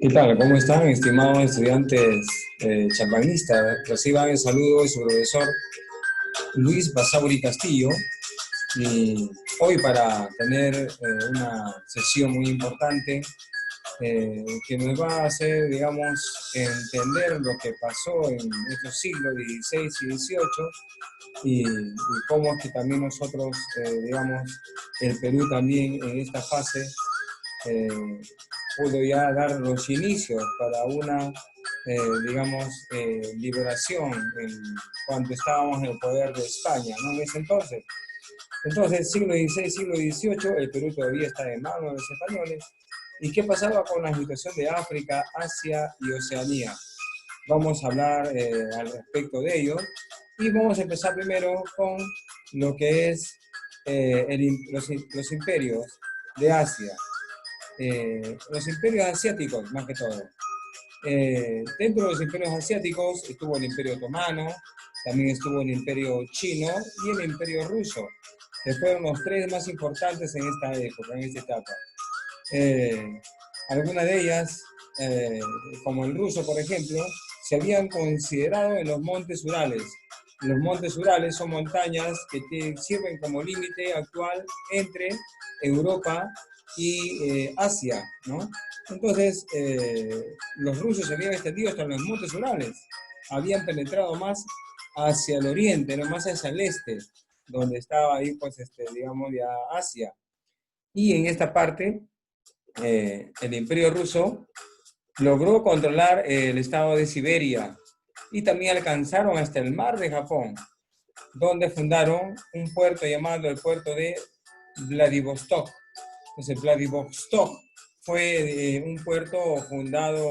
¿Qué tal? ¿Cómo están, estimados estudiantes champanistas? Reciban el saludo de su profesor Luis Basauri Castillo. Y hoy para tener una sesión muy importante que nos va a hacer, digamos, entender lo que pasó en estos siglos XVI y XVIII y cómo es que también nosotros, digamos, el Perú también en esta fase eh, pudo ya dar los inicios para una, digamos, liberación en cuanto estábamos en el poder de España, ¿no? En ese entonces. Entonces, siglo XVI, siglo XVIII, el Perú todavía está en manos de los españoles. ¿Y qué pasaba con la situación de África, Asia y Oceanía? Vamos a hablar al respecto de ello. Y vamos a empezar primero con lo que es los imperios de Asia. Los imperios asiáticos, más que todo. Dentro de los imperios asiáticos estuvo el Imperio Otomano, también estuvo el Imperio Chino y el Imperio Ruso, que fueron los tres más importantes en esta época, en esta etapa. Algunas de ellas, como el ruso, por ejemplo, se habían considerado en los montes Urales. Los montes Urales son montañas que sirven como límite actual entre Europa y Asia, ¿no? Entonces, los rusos se habían extendido hasta los montes Urales, habían penetrado más hacia el oriente, no más hacia el este, donde estaba ahí, pues, digamos, ya Asia. Y en esta parte, el Imperio Ruso logró controlar el estado de Siberia y también alcanzaron hasta el mar de Japón, donde fundaron un puerto llamado el puerto de Vladivostok. Entonces, Vladivostok fue un puerto fundado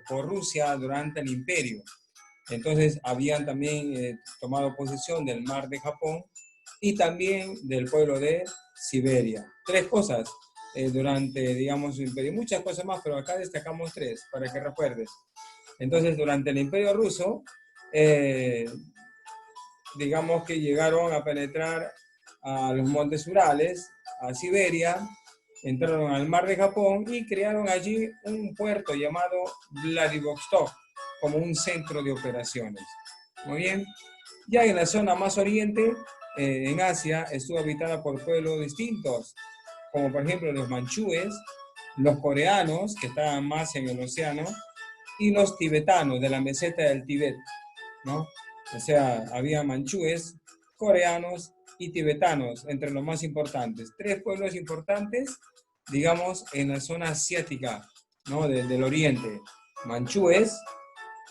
por Rusia durante el imperio. Entonces, habían también tomado posesión del mar de Japón y también del pueblo de Siberia. Tres cosas durante, digamos, su imperio. Muchas cosas más, pero acá destacamos tres para que recuerdes. Entonces, durante el imperio ruso, digamos que llegaron a penetrar a los montes Urales, a Siberia, entraron al mar de Japón y crearon allí un puerto llamado Vladivostok como un centro de operaciones. Muy bien. Ya en la zona más oriente, en Asia, estuvo habitada por pueblos distintos, como por ejemplo los manchúes, los coreanos, que estaban más en el océano, y los tibetanos de la meseta del Tíbet, ¿no? O sea, había manchúes, coreanos y tibetanos entre los más importantes. Tres pueblos importantes, digamos, en la zona asiática, ¿no? Del oriente. Manchúes,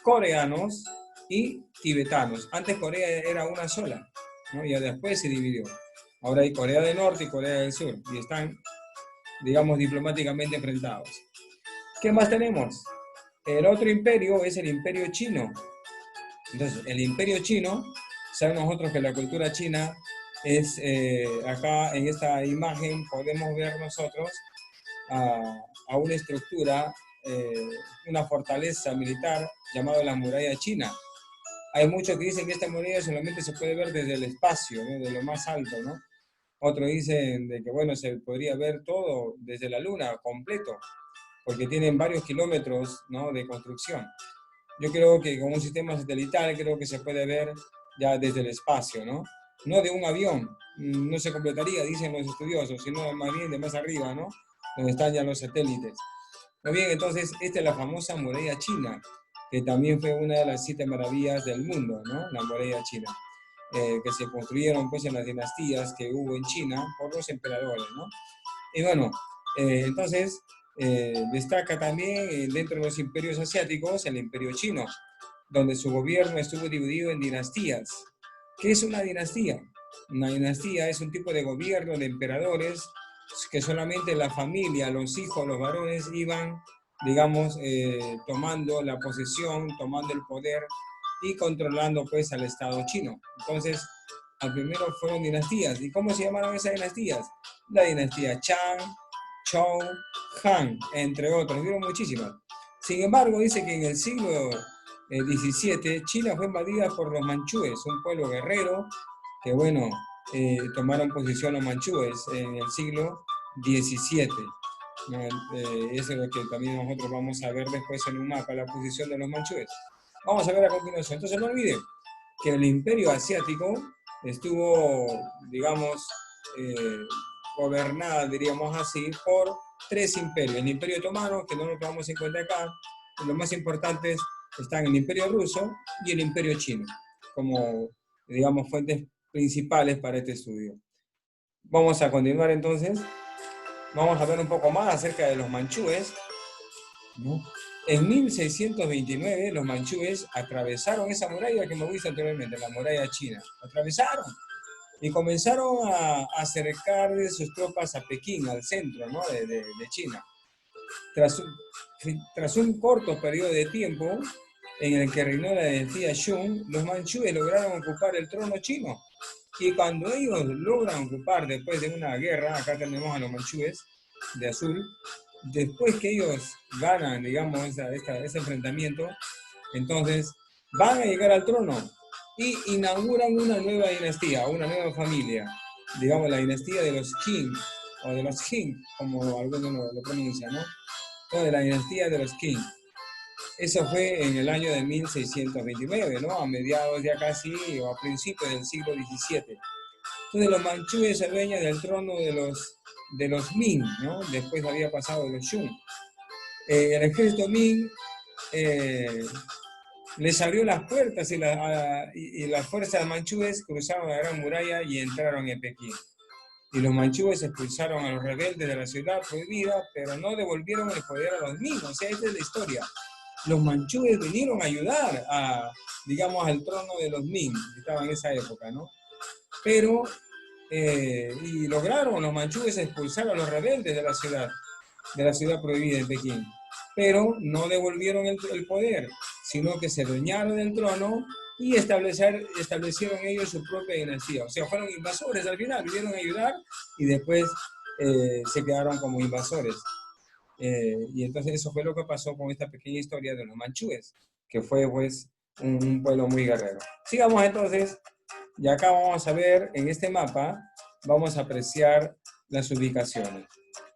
coreanos y tibetanos. Antes Corea era una sola, ¿no? Y después se dividió. Ahora hay Corea del Norte y Corea del Sur, y están, digamos, diplomáticamente enfrentados. ¿Qué más tenemos? El otro imperio es el imperio chino. Entonces, el imperio chino, saben nosotros que la cultura china es, acá en esta imagen podemos ver nosotros a una estructura, una fortaleza militar llamada la muralla china. Hay muchos que dicen que esta muralla solamente se puede ver desde el espacio, ¿no? De lo más alto, ¿no? Otros dicen de que, bueno, se podría ver todo desde la luna, completo, porque tienen varios kilómetros, ¿no? De construcción. Yo creo que con un sistema satelital creo que se puede ver ya desde el espacio, ¿no? No de un avión, no se completaría, dicen los estudiosos, sino más bien de más arriba, ¿no? Donde están ya los satélites. Muy bien, entonces esta es la famosa muralla china, que también fue una de las 7 maravillas del mundo, ¿no? La muralla china, que se construyeron pues en las dinastías que hubo en China por los emperadores, ¿no? Y bueno, entonces destaca también dentro de los imperios asiáticos el imperio chino, donde su gobierno estuvo dividido en dinastías. ¿Qué es una dinastía? Una dinastía es un tipo de gobierno de emperadores que solamente la familia, los hijos, los varones iban, digamos, tomando la posesión, tomando el poder y controlando pues al Estado chino. Entonces, al primero fueron dinastías. ¿Y cómo se llamaron esas dinastías? La dinastía Chang, Zhou, Han, entre otros. Vieron muchísimas. Sin embargo, dice que en el siglo XVII, China fue invadida por los manchúes, un pueblo guerrero que, bueno, tomaron posición los manchúes en el siglo XVII. ¿no? Eso es lo que también nosotros vamos a ver después en un mapa, la posición de los manchúes. Vamos a ver a continuación. Entonces no olviden que el imperio asiático estuvo, digamos, eh, gobernada, diríamos así, por tres imperios. El imperio otomano, que no lo tomamos en cuenta acá, los más importantes están el imperio ruso y el imperio chino, como, digamos, fuentes principales para este estudio. Vamos a continuar entonces. Vamos a ver un poco más acerca de los manchúes, ¿no? En 1629 los manchúes atravesaron esa muralla que hemos visto anteriormente, la muralla china. Atravesaron y comenzaron a acercar sus tropas a Pekín, al centro, ¿no? de China. Tras un corto periodo de tiempo en el que reinó la dinastía Shun, los manchúes lograron ocupar el trono chino. Y cuando ellos logran ocupar, después de una guerra, acá tenemos a los manchúes de azul, después que ellos ganan, digamos, ese enfrentamiento, entonces van a llegar al trono y inauguran una nueva dinastía, una nueva familia, digamos la dinastía de los Qing, o de los Qing, como algunos lo pronuncian, ¿no? O de la dinastía de los Qing. Eso fue en el año de 1629, ¿no? A mediados ya casi, o a principios del siglo XVII. Entonces los manchúes se adueñan del trono de los Ming, ¿no? Después había pasado de los Shun. El ejército Ming les abrió las puertas y las fuerzas manchúes cruzaron la Gran Muralla y entraron en Pekín. Y los manchúes expulsaron a los rebeldes de la ciudad prohibida, pero no devolvieron el poder a los Ming. O sea, esta es la historia. Los manchúes vinieron a ayudar digamos, al trono de los Ming, que estaba en esa época, ¿no? Pero, y lograron los manchúes expulsar a los rebeldes de la ciudad prohibida de Pekín. Pero no devolvieron el poder, sino que se adueñaron del trono y establecieron ellos su propia dinastía. O sea, fueron invasores al final, vinieron a ayudar y después se quedaron como invasores. Y entonces eso fue lo que pasó con esta pequeña historia de los manchúes, que fue pues un pueblo muy guerrero. Sigamos entonces, y acá vamos a ver en este mapa, vamos a apreciar las ubicaciones.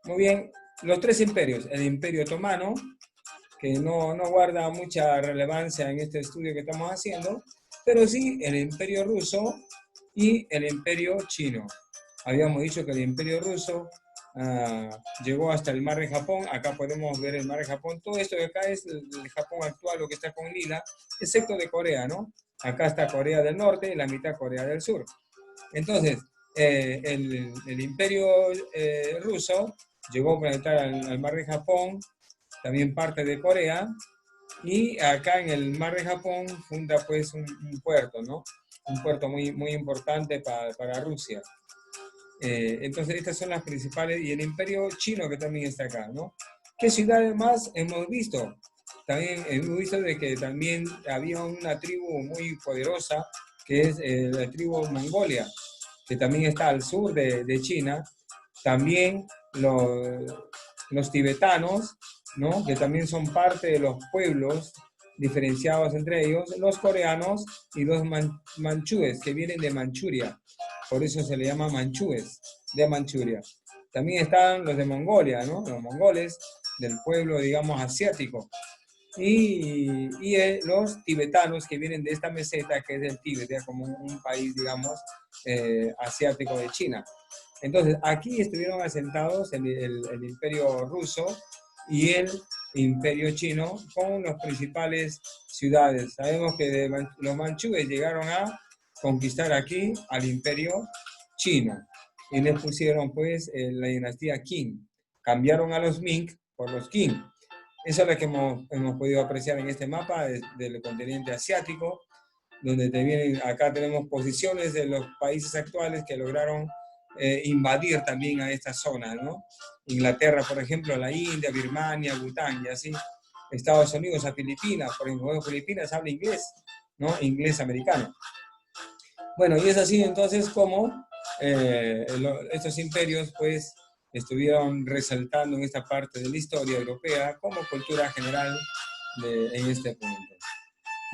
Muy bien, los tres imperios, el imperio otomano, que no guarda mucha relevancia en este estudio que estamos haciendo, pero sí el imperio ruso y el imperio chino. Habíamos dicho que el imperio ruso llegó hasta el mar de Japón. Acá podemos ver el mar de Japón. Todo esto de acá es el Japón actual, lo que está con lila, excepto de Corea, ¿no? Acá está Corea del Norte y la mitad Corea del Sur. Entonces, el imperio ruso llegó a conectar al mar de Japón, también parte de Corea, y acá en el mar de Japón funda pues un puerto, ¿no? Un puerto muy, muy importante para Rusia. Entonces estas son las principales, y el imperio chino que también está acá, ¿no? ¿Qué ciudades más hemos visto? También hemos visto de que también había una tribu muy poderosa, que es la tribu Mongolia, que también está al sur de China. También los tibetanos, ¿no? Que también son parte de los pueblos diferenciados entre ellos, los coreanos y los manchúes, que vienen de Manchuria. Por eso se le llama manchúes de Manchuria. También están los de Mongolia, ¿no? Los mongoles del pueblo, digamos, asiático. Y los tibetanos que vienen de esta meseta que es el Tíbet, ya como un país, digamos, asiático de China. Entonces, aquí estuvieron asentados el imperio ruso y el imperio chino con las principales ciudades. Sabemos que los manchúes llegaron a conquistar aquí al imperio chino y les pusieron pues la dinastía Qing. Cambiaron a los Ming por los Qing. Eso es lo que hemos podido apreciar en este mapa del continente asiático, donde acá tenemos posiciones de los países actuales que lograron invadir también a esta zona, ¿no? Inglaterra, por ejemplo, la India, Birmania, Bután, y así. Estados Unidos a Filipinas, por ejemplo, Filipinas habla inglés, ¿no? Inglés americano. Bueno, y es así entonces como estos imperios, pues, estuvieron resaltando en esta parte de la historia europea como cultura general en este punto.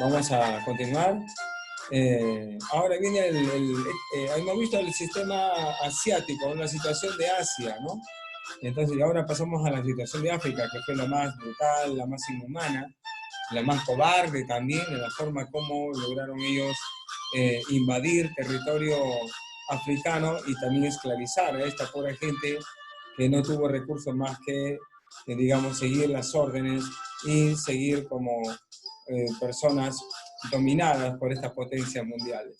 Vamos a continuar. Ahora viene hemos visto el sistema asiático, la situación de Asia, ¿no? Entonces, y ahora pasamos a la situación de África, que fue la más brutal, la más inhumana, la más cobarde también, de la forma como lograron ellos invadir territorio africano y también esclavizar a esta pobre gente que no tuvo recursos más que digamos, seguir las órdenes y seguir como personas dominadas por estas potencias mundiales.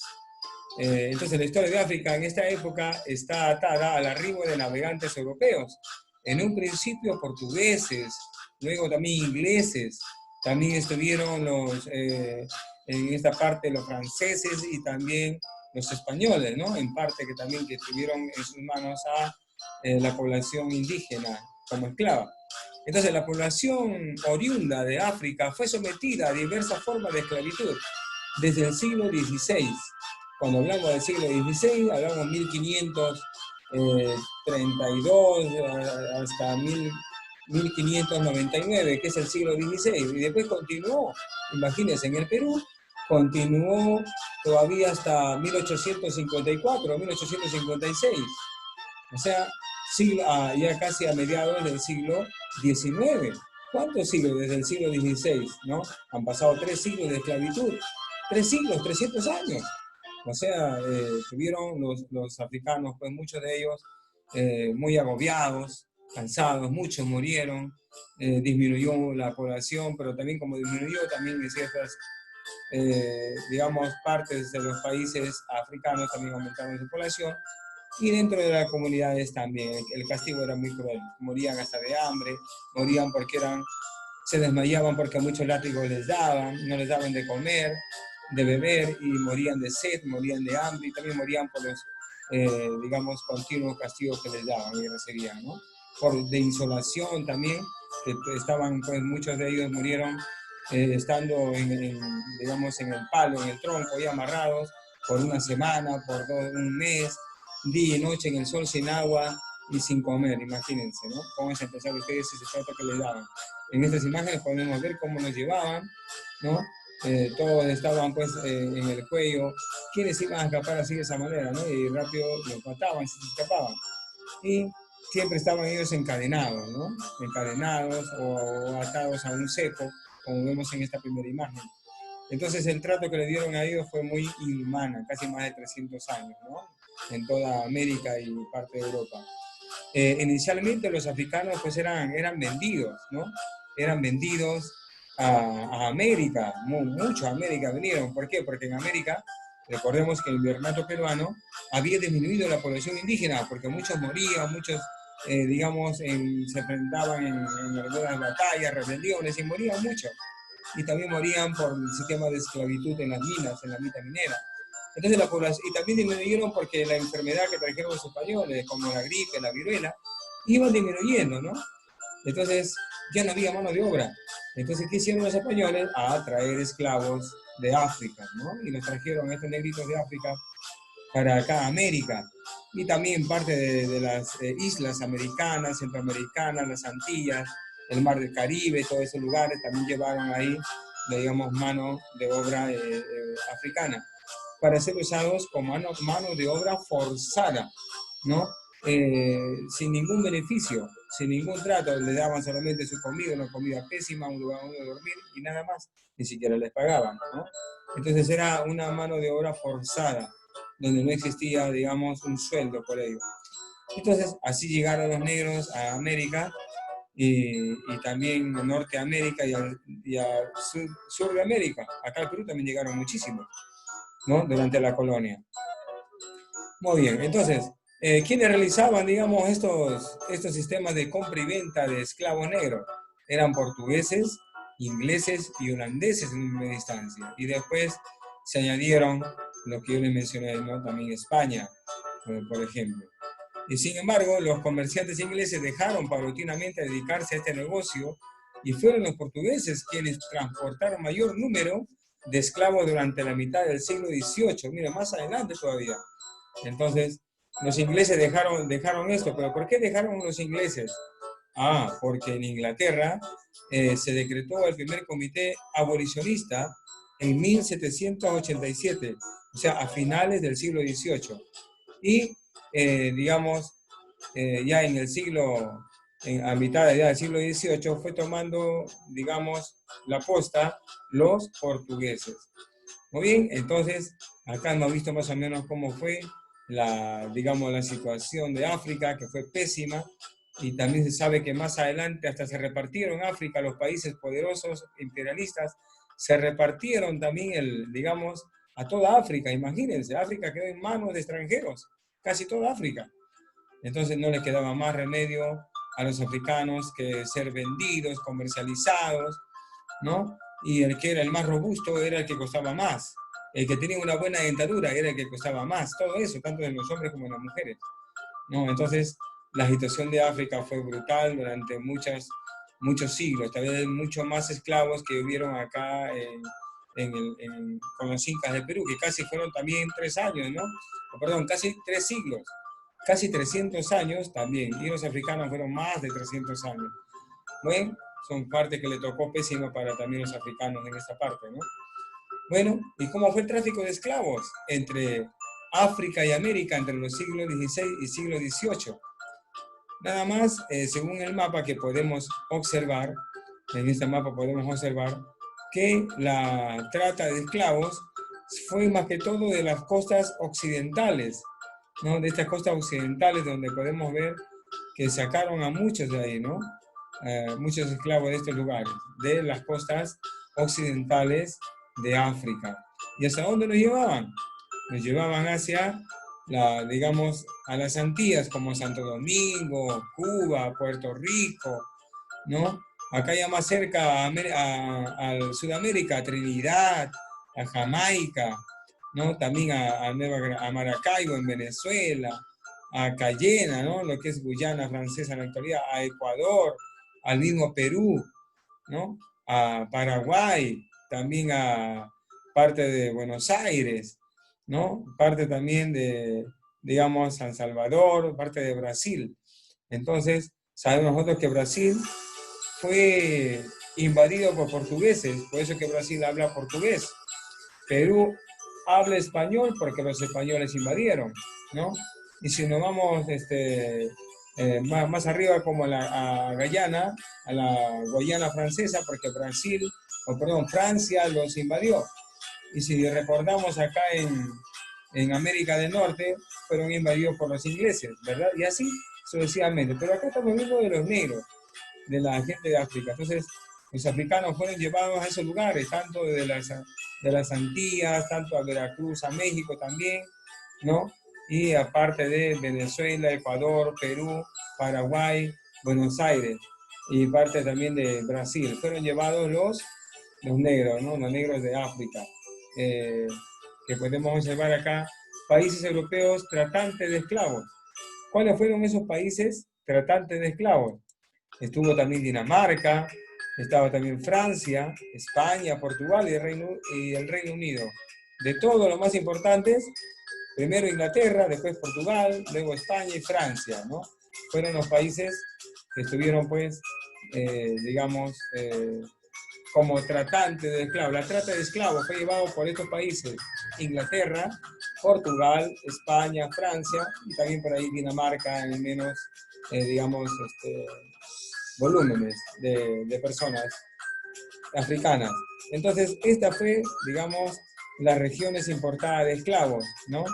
Entonces la historia de África en esta época está atada al arribo de navegantes europeos. En un principio portugueses, luego también ingleses, también estuvieron en esta parte los franceses y también los españoles, ¿no? En parte que también que tuvieron en sus manos a la población indígena como esclava. Entonces la población oriunda de África fue sometida a diversas formas de esclavitud desde el siglo XVI. Cuando hablamos del siglo XVI, hablamos 1532 hasta 1599, que es el siglo XVI, y después continuó, imagínense, en el Perú, continuó todavía hasta 1854, 1856, o sea, ya casi a mediados del siglo XIX. ¿Cuántos siglos desde el siglo XVI, no? Han pasado 3 siglos de esclavitud, 3 siglos, 300 años. O sea, tuvieron los africanos, pues muchos de ellos muy agobiados, cansados, muchos murieron, disminuyó la población, pero también como disminuyó también en ciertas, digamos, partes de los países africanos también aumentaron su población, y dentro de las comunidades también, el castigo era muy cruel, morían hasta de hambre, morían porque se desmayaban porque muchos látigos les daban, no les daban de comer, de beber, y morían de sed, morían de hambre, y también morían por los, digamos, continuos castigos que les daban y recibían, ¿no? De insolación también, que estaban, pues muchos de ellos murieron estando digamos, en el palo, en el tronco, y amarrados por una semana, por un mes, día y noche en el sol sin agua y sin comer, imagínense, ¿no? Pónganse a pensar ustedes ese trato que les daban. En estas imágenes podemos ver cómo nos llevaban, ¿no? Todos estaban pues en el cuello. ¿Quiénes iban a escapar así de esa manera, no? Y rápido los mataban, se escapaban. Y siempre estaban ellos encadenados, ¿no? Encadenados o atados a un cepo, como vemos en esta primera imagen. Entonces el trato que le dieron a ellos fue muy inhumano, casi más de 300 años, ¿no? En toda América y parte de Europa. Inicialmente los africanos pues eran vendidos, ¿no? Eran vendidos a América, mucho a América vinieron. ¿Por qué? Porque en América, recordemos que el virreinato peruano había disminuido la población indígena, porque muchos morían, muchos, digamos, se enfrentaban en algunas batallas, rebeliones, y morían muchos. Y también morían por el sistema de esclavitud en las minas, en la mina minera. Entonces la población, y también disminuyeron porque la enfermedad que trajeron los españoles, como la gripe, la viruela, iban disminuyendo, ¿no? Entonces ya no había mano de obra. Entonces, ¿qué hicieron los españoles? A traer esclavos de África, ¿no? Y los trajeron estos negritos de África para acá, América. Y también parte de las islas americanas, centroamericanas, las Antillas, el Mar del Caribe, todos esos lugares, también llevaron ahí, digamos, mano de obra africana, para ser usados como mano de obra forzada, ¿no? Sin ningún beneficio, sin ningún trato, le daban solamente su comida, una comida pésima, un lugar donde dormir y nada más, ni siquiera les pagaban, ¿no? Entonces era una mano de obra forzada, donde no existía, digamos, un sueldo por ello. Entonces así llegaron los negros a América y también a Norteamérica y al sur de América. Acá al Perú también llegaron muchísimos, ¿no? Durante la colonia. Muy bien, entonces, ¿quiénes realizaban, digamos, estos sistemas de compra y venta de esclavos negros? Eran portugueses, ingleses y holandeses en primera instancia. Y después se añadieron lo que yo les mencioné, ¿no? También España, por ejemplo. Y sin embargo, los comerciantes ingleses dejaron paulatinamente de dedicarse a este negocio y fueron los portugueses quienes transportaron mayor número de esclavos durante la mitad del siglo XVIII. Mira, más adelante todavía. Entonces, los ingleses dejaron esto, pero ¿por qué dejaron los ingleses? Ah, porque en Inglaterra se decretó el primer comité abolicionista en 1787, o sea, a finales del siglo XVIII. Y, digamos, ya en el siglo, a mitad ya del siglo XVIII, fue tomando, digamos, la posta los portugueses. Muy bien, entonces acá hemos visto más o menos cómo fue digamos, la situación de África, que fue pésima, y también se sabe que más adelante hasta se repartieron África, los países poderosos imperialistas, se repartieron también, digamos, a toda África. Imagínense, África quedó en manos de extranjeros, casi toda África. Entonces no les quedaba más remedio a los africanos que ser vendidos, comercializados, ¿no? Y el que era el más robusto era el que costaba más. El que tenía una buena dentadura era el que costaba más. Todo eso, tanto en los hombres como en las mujeres, ¿no? Entonces, la situación de África fue brutal durante muchos siglos. Tal vez muchos más esclavos que vivieron acá con los incas de Perú, que casi fueron también 3 años, ¿no? O, perdón, casi 3 siglos. Casi 300 años también. Y los africanos fueron más de 300 años. Bueno, son parte que le tocó pésima para también los africanos en esta parte, ¿no? Bueno, ¿y cómo fue el tráfico de esclavos entre África y América entre los siglos XVI y siglo XVIII? Nada más, según el mapa que podemos observar, en este mapa podemos observar que la trata de esclavos fue más que todo de las costas occidentales, ¿no? De estas costas occidentales donde podemos ver que sacaron a muchos de ahí, ¿no? Muchos esclavos de estos lugares, de las costas occidentales de África. ¿Y hasta dónde nos llevaban? Nos llevaban hacia, digamos, a las Antillas, como Santo Domingo, Cuba, Puerto Rico, ¿no? Acá ya más cerca a Sudamérica, a Trinidad, a Jamaica, ¿no? También a Maracaibo en Venezuela, a Cayena, ¿no? Lo que es Guyana francesa en la actualidad, a Ecuador, al mismo Perú, ¿no? A Paraguay, también a parte de Buenos Aires, ¿no? Parte también de, digamos, San Salvador, parte de Brasil. Entonces, sabemos nosotros que Brasil fue invadido por portugueses, por eso que Brasil habla portugués. Perú habla español porque los españoles invadieron, ¿no? Y si nos vamos más arriba como a Guyana, a la Guayana francesa, porque Francia los invadió. Y si recordamos acá en América del Norte, fueron invadidos por los ingleses, ¿verdad? Y así sucesivamente. Pero acá estamos viendo de los negros, de la gente de África. Entonces, los africanos fueron llevados a esos lugares, tanto de las Antillas, tanto a Veracruz, a México también, ¿no? Y aparte de Venezuela, Ecuador, Perú, Paraguay, Buenos Aires y parte también de Brasil. Fueron llevados los negros, ¿no? Los negros de África, que podemos observar acá, países europeos tratantes de esclavos. ¿Cuáles fueron esos países tratantes de esclavos? Estuvo también Dinamarca, estaba también Francia, España, Portugal y el Reino Unido. De todos los más importantes, primero Inglaterra, después Portugal, luego España y Francia, ¿no? Fueron los países que estuvieron, pues, digamos, como tratantes de esclavos. La trata de esclavos fue llevado por estos países: Inglaterra, Portugal, España, Francia y también por ahí Dinamarca en menos, digamos, volúmenes de personas africanas. Entonces, esta fue, digamos, las regiones importadas de esclavos, ¿no?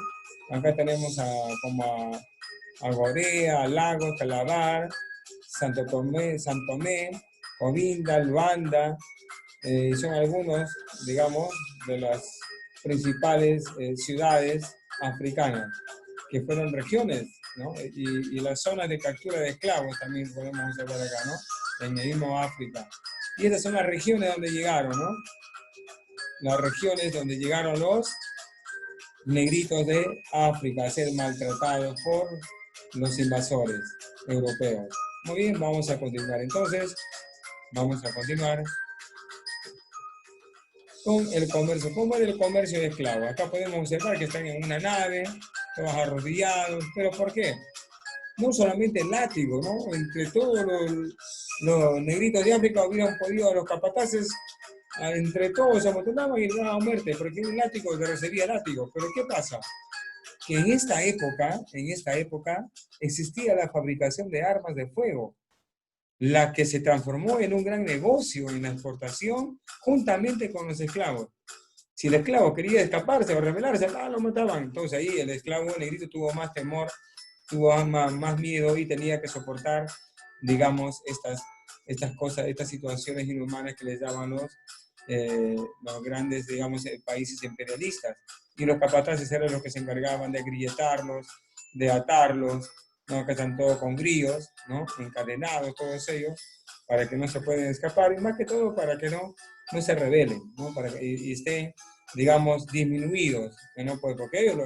Acá tenemos a Gorea, a Lagos, Calabar, San Tomé, Covinda, Luanda, son algunos, digamos, de las principales ciudades africanas, que fueron regiones, ¿no? Y las zonas de captura de esclavos también podemos observar acá, ¿no? En el mismo África. Y estas son las regiones donde llegaron, ¿no? Las regiones donde llegaron los negritos de África a ser maltratados por los invasores europeos. Muy bien, vamos a continuar entonces. Vamos a continuar con el comercio. ¿Cómo era el comercio de esclavos? Acá podemos observar que están en una nave, todos arrodillados. ¿Pero por qué? No solamente el látigo, ¿no? Entre todos los negritos de África hubieran podido a los capataces, entre todos se amontonaban y le daban muerte, porque un látigo que recibía látigo. Pero ¿qué pasa? que en esta época existía la fabricación de armas de fuego, la que se transformó en un gran negocio en la exportación juntamente con los esclavos. Si el esclavo quería escaparse o rebelarse, lo mataban. Entonces ahí el esclavo negrito tuvo más temor, tuvo más miedo y tenía que soportar, digamos, estas cosas, estas situaciones inhumanas que les daban los grandes, digamos, países imperialistas. Y los capataces eran los que se encargaban de agrilletarlos, de atarlos, ¿no? Que están todos con grillos, ¿no? Encadenados, todos ellos, para que no se puedan escapar y más que todo para que no se rebelen, ¿no? Para que y estén, digamos, disminuidos, ¿no? Pues porque ellos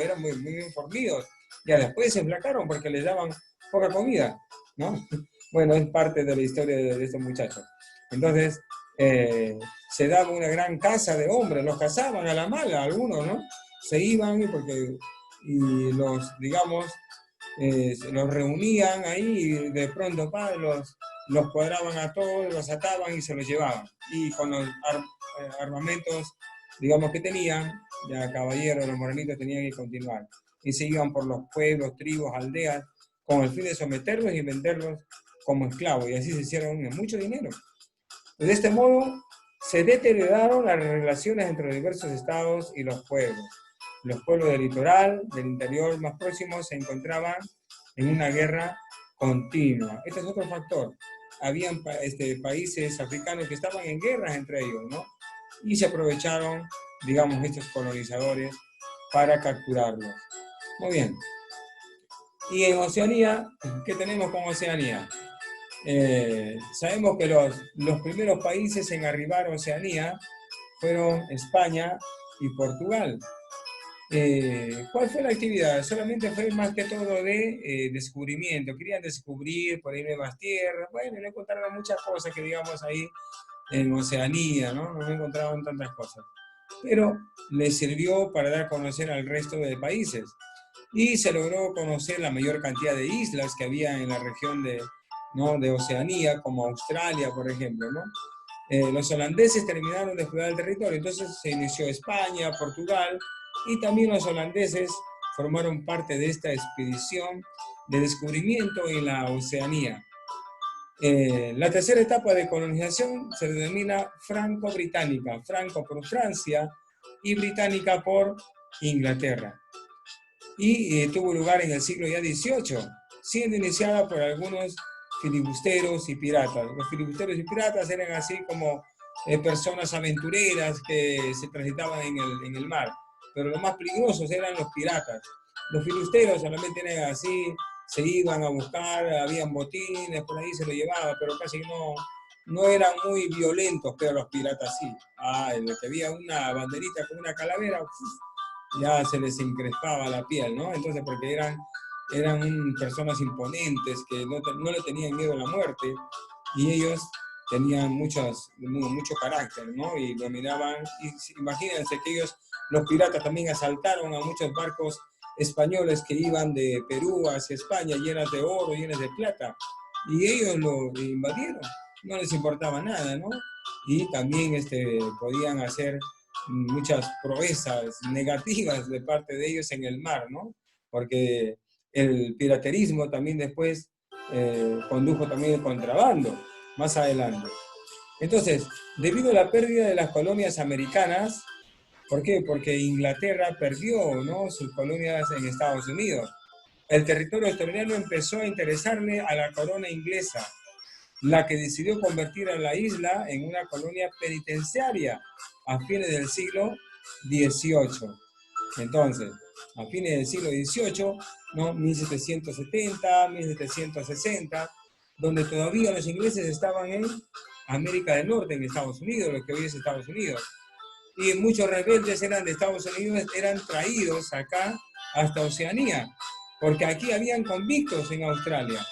eran muy, muy bien fornidos. Ya después se enflacaron porque les daban poca comida, ¿no? Bueno, es parte de la historia de estos muchachos. Entonces, se daba una gran caza de hombres, los cazaban a la mala, algunos, ¿no? Se iban y los, digamos, los reunían ahí y de pronto los cuadraban a todos, los ataban y se los llevaban. Y con los armamentos, digamos, que tenían, ya caballeros, los morenitos tenían que continuar. Y se iban por los pueblos, tribus, aldeas, con el fin de someterlos y venderlos como esclavos. Y así se hicieron mucho dinero. De este modo, se deterioraron las relaciones entre los diversos estados y los pueblos. Los pueblos del litoral, del interior más próximos, se encontraban en una guerra continua. Este es otro factor. Habían países africanos que estaban en guerras entre ellos, ¿no? Y se aprovecharon, digamos, estos colonizadores para capturarlos. Muy bien. Y en Oceanía, ¿qué tenemos con Oceanía? Sabemos que los primeros países en arribar a Oceanía fueron España y Portugal. ¿Cuál fue la actividad? Solamente fue más que todo de descubrimiento. Querían descubrir por ahí nuevas tierras. Bueno, no encontraron muchas cosas que digamos ahí en Oceanía, ¿no? No encontraron tantas cosas. Pero les sirvió para dar a conocer al resto de países. Y se logró conocer la mayor cantidad de islas que había en la región ¿no? de Oceanía, como Australia, por ejemplo, ¿no? Los holandeses terminaron de explorar el territorio, entonces se inició España, Portugal, y también los holandeses formaron parte de esta expedición de descubrimiento en la Oceanía. La tercera etapa de colonización se denomina franco-británica, franco por Francia y británica por Inglaterra. Y tuvo lugar en el siglo ya XVIII, siendo iniciada por algunos filibusteros y piratas. Los filibusteros y piratas eran así como personas aventureras que se transitaban en el mar, pero los más peligrosos eran los piratas. Los filibusteros solamente eran así, se iban a buscar, habían botines, por ahí se lo llevaban, pero casi no eran muy violentos, pero los piratas sí. El que había una banderita con una calavera, ya se les encrespaba la piel, ¿no? Entonces, porque eran personas imponentes que no le tenían miedo a la muerte y ellos tenían mucho carácter, ¿no? Y dominaban, y imagínense que los piratas también asaltaron a muchos barcos españoles que iban de Perú hacia España llenas de oro, llenas de plata, y ellos lo invadieron, no les importaba nada, ¿no? Y también podían hacer muchas proezas negativas de parte de ellos en el mar, ¿no? Porque el piraterismo también después condujo también el contrabando, más adelante. Entonces, debido a la pérdida de las colonias americanas, ¿por qué? Porque Inglaterra perdió, ¿no? sus colonias en Estados Unidos. El territorio australiano empezó a interesarle a la corona inglesa, la que decidió convertir a la isla en una colonia penitenciaria a fines del siglo XVIII. Entonces, a fines del siglo XVIII, ¿no? 1770, 1760, donde todavía los ingleses estaban en América del Norte, en Estados Unidos, lo que hoy es Estados Unidos. Y muchos rebeldes eran de Estados Unidos, eran traídos acá hasta Oceanía, porque aquí habían convictos en Australia,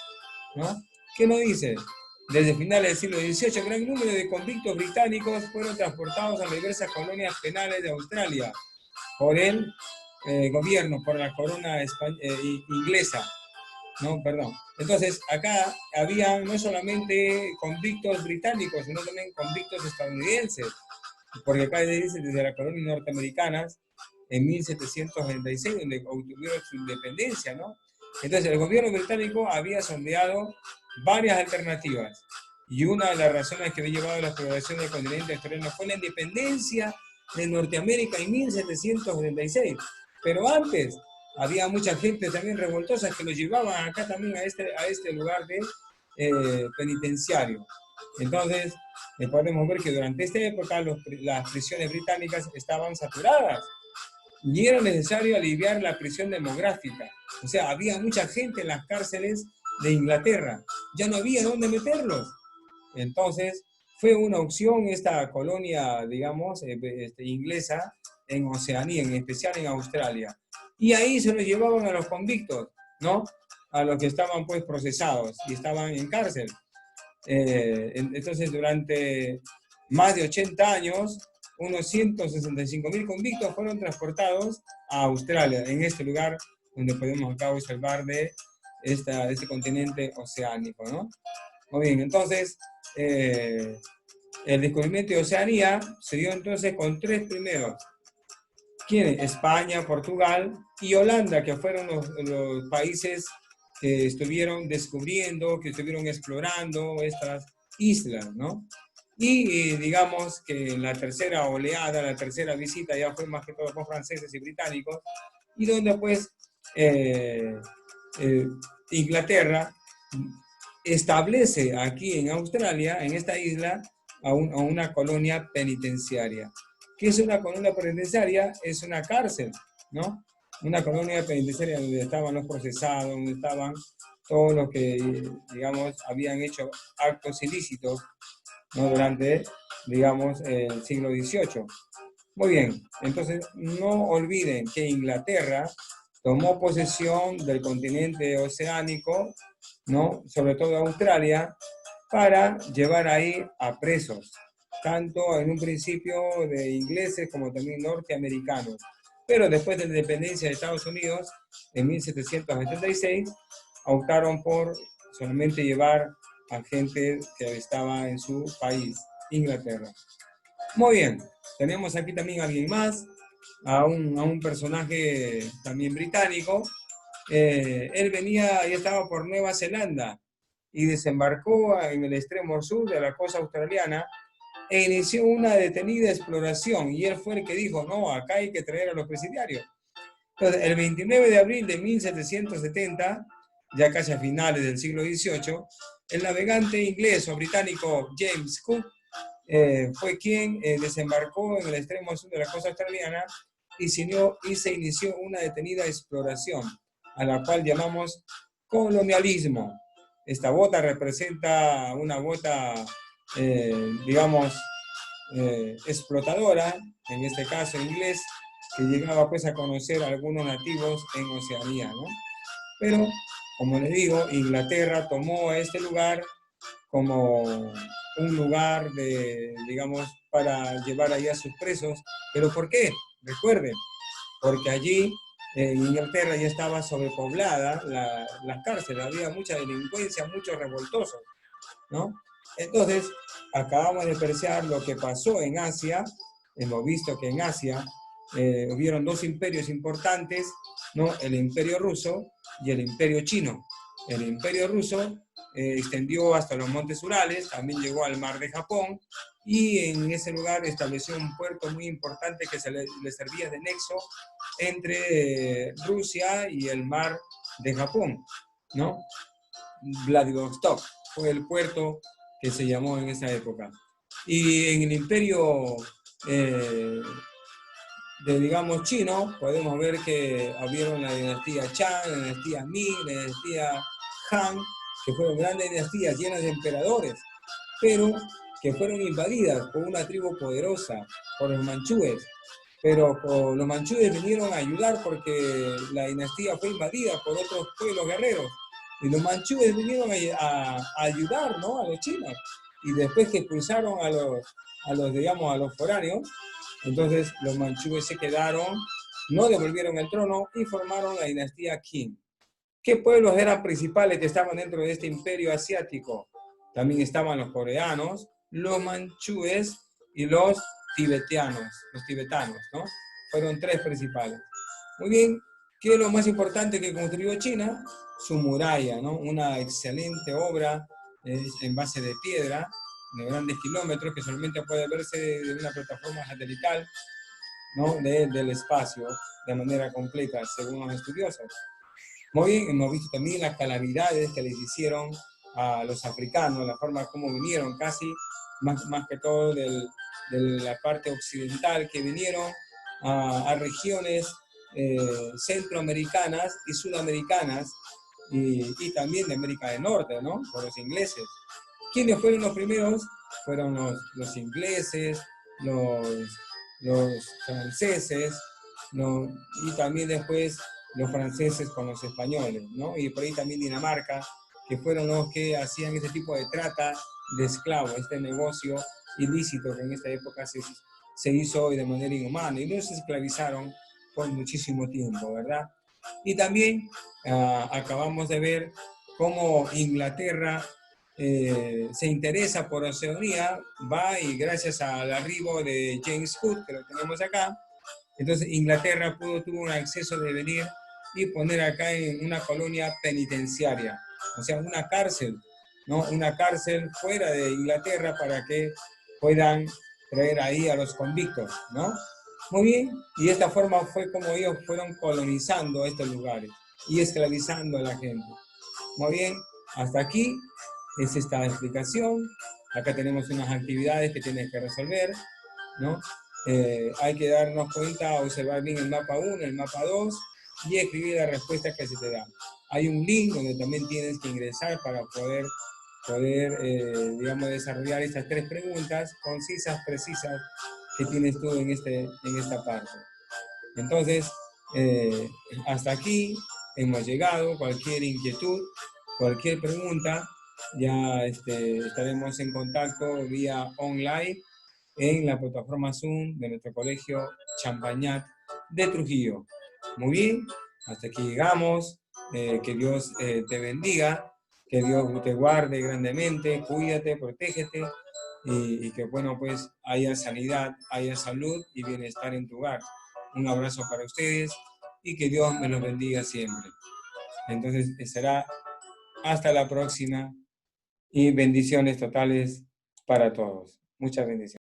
¿no? ¿Qué nos dice? Desde finales del siglo XVIII, gran número de convictos británicos fueron transportados a diversas colonias penales de Australia por el gobierno, por la corona inglesa. No, perdón. Entonces, acá habían no solamente convictos británicos, sino también convictos estadounidenses, porque acá dice desde las colonias norteamericanas en 1776, donde obtuvieron su independencia, ¿no? Entonces, el gobierno británico había sondeado varias alternativas. Y una de las razones que había llevado a la exploración del continente australiano fue la independencia de Norteamérica en 1776. Pero antes había mucha gente también revoltosa que lo llevaban acá también a este lugar de penitenciario. Entonces, podemos ver que durante esta época las prisiones británicas estaban saturadas y era necesario aliviar la prisión demográfica. O sea, había mucha gente en las cárceles de Inglaterra. Ya no había dónde meterlos. Entonces, fue una opción esta colonia, digamos, inglesa en Oceanía, en especial en Australia. Y ahí se los llevaban a los convictos, ¿no? A los que estaban pues procesados y estaban en cárcel. Entonces, durante más de 80 años, unos 165.000 convictos fueron transportados a Australia, en este lugar donde podemos acá observar de este continente oceánico, ¿no? Muy bien, entonces, el descubrimiento de Oceanía se dio entonces con tres primeros. ¿Quiénes? España, Portugal y Holanda, que fueron los países que estuvieron descubriendo, que estuvieron explorando estas islas, ¿no? Y digamos que en la tercera oleada, la tercera visita ya fue más que todo con franceses y británicos, y donde pues Inglaterra establece aquí en Australia, en esta isla, a una colonia penitenciaria. ¿Qué es una colonia penitenciaria? Es una cárcel, ¿no? Una colonia penitenciaria donde estaban los procesados, donde estaban todos los que, digamos, habían hecho actos ilícitos, ¿no? Durante, digamos, el siglo XVIII. Muy bien, entonces no olviden que Inglaterra tomó posesión del continente oceánico, ¿no? Sobre todo Australia, para llevar ahí a presos, tanto en un principio de ingleses como también norteamericanos. Pero después de la independencia de Estados Unidos, en 1776, optaron por solamente llevar a gente que estaba en su país, Inglaterra. Muy bien, tenemos aquí también a alguien más, a un personaje también británico. Él venía y estaba por Nueva Zelanda y desembarcó en el extremo sur de la costa australiana e inició una detenida exploración. Y él fue el que dijo, no, acá hay que traer a los presidiarios. Entonces, el 29 de abril de 1770, ya casi a finales del siglo XVIII, el navegante inglés o británico James Cook fue quien desembarcó en el extremo sur de la costa australiana y se inició una detenida exploración, a la cual llamamos colonialismo. Esta bota representa una bota, digamos, explotadora, en este caso inglés, que llegaba pues a conocer a algunos nativos en Oceanía, ¿no? Pero, como les digo, Inglaterra tomó este lugar como un lugar de, digamos, para llevar allá a sus presos. ¿Pero por qué? Recuerden, porque allí en Inglaterra ya estaba sobrepoblada las cárceles, había mucha delincuencia, muchos revoltosos, ¿no? Entonces, acabamos de apreciar lo que pasó en Asia. Hemos visto que en Asia hubieron dos imperios importantes, ¿no? El imperio ruso y el imperio chino. El imperio ruso extendió hasta los montes Urales, también llegó al mar de Japón y en ese lugar estableció un puerto muy importante que le servía de nexo entre Rusia y el mar de Japón, ¿no? Vladivostok fue el puerto que se llamó en esa época. Y en el imperio digamos, chino, podemos ver que hubieron la dinastía Chang, la dinastía Ming, la dinastía Han, que fueron grandes dinastías llenas de emperadores, pero que fueron invadidas por una tribu poderosa, por los manchúes. Pero los manchúes vinieron a ayudar porque la dinastía fue invadida por otros pueblos guerreros. Y los manchúes vinieron a ayudar, ¿no? A los chinos. Y después que expulsaron digamos, a los foráneos, entonces los manchúes se quedaron, no devolvieron el trono y formaron la dinastía Qin. ¿Qué pueblos eran principales que estaban dentro de este imperio asiático? También estaban los coreanos, los manchúes y los tibetanos, ¿no? fueron tres principales. Muy bien, ¿qué es lo más importante que construyó China? Su muralla, ¿no? Una excelente obra en base de piedra, de grandes kilómetros, que solamente puede verse de una plataforma satelital, ¿no? Del espacio, de manera completa, según los estudiosos. Muy bien, hemos visto también las calamidades que les hicieron a los africanos, la forma como vinieron, casi más que todo de la parte occidental, que vinieron a regiones centroamericanas y sudamericanas, y también de América del Norte, ¿no? Por los ingleses. ¿Quiénes fueron los primeros? Fueron los ingleses, los franceses, ¿no? Y también después los franceses con los españoles, ¿no? Y por ahí también Dinamarca, que fueron los que hacían este tipo de trata de esclavos, este negocio ilícito que en esta época se hizo de manera inhumana, y los esclavizaron por muchísimo tiempo, ¿verdad? Y también acabamos de ver cómo Inglaterra se interesa por Oceanía, va, y gracias al arribo de James Cook, que lo tenemos acá, entonces Inglaterra tuvo un acceso de venir y poner acá en una colonia penitenciaria, o sea, una cárcel, ¿no? Una cárcel fuera de Inglaterra para que puedan traer ahí a los convictos, ¿no? Muy bien, y de esta forma fue como ellos fueron colonizando estos lugares y esclavizando a la gente. Muy bien, hasta aquí es esta explicación. Acá tenemos unas actividades que tienes que resolver, ¿no? Hay que darnos cuenta, observar bien el mapa 1, el mapa 2 y escribir las respuestas que se te dan. Hay un link donde también tienes que ingresar para poder digamos, desarrollar estas tres preguntas concisas, precisas, que tienes tú en esta parte. Entonces, hasta aquí hemos llegado. Cualquier inquietud, cualquier pregunta, ya estaremos en contacto vía online en la plataforma Zoom de nuestro colegio Champañat de Trujillo. Muy bien, hasta aquí llegamos. Que Dios te bendiga, que Dios te guarde grandemente, cuídate, protégete, y que, bueno, pues haya sanidad, haya salud y bienestar en tu hogar. Un abrazo para ustedes y que Dios me los bendiga siempre. Entonces, será hasta la próxima y bendiciones totales para todos. Muchas bendiciones.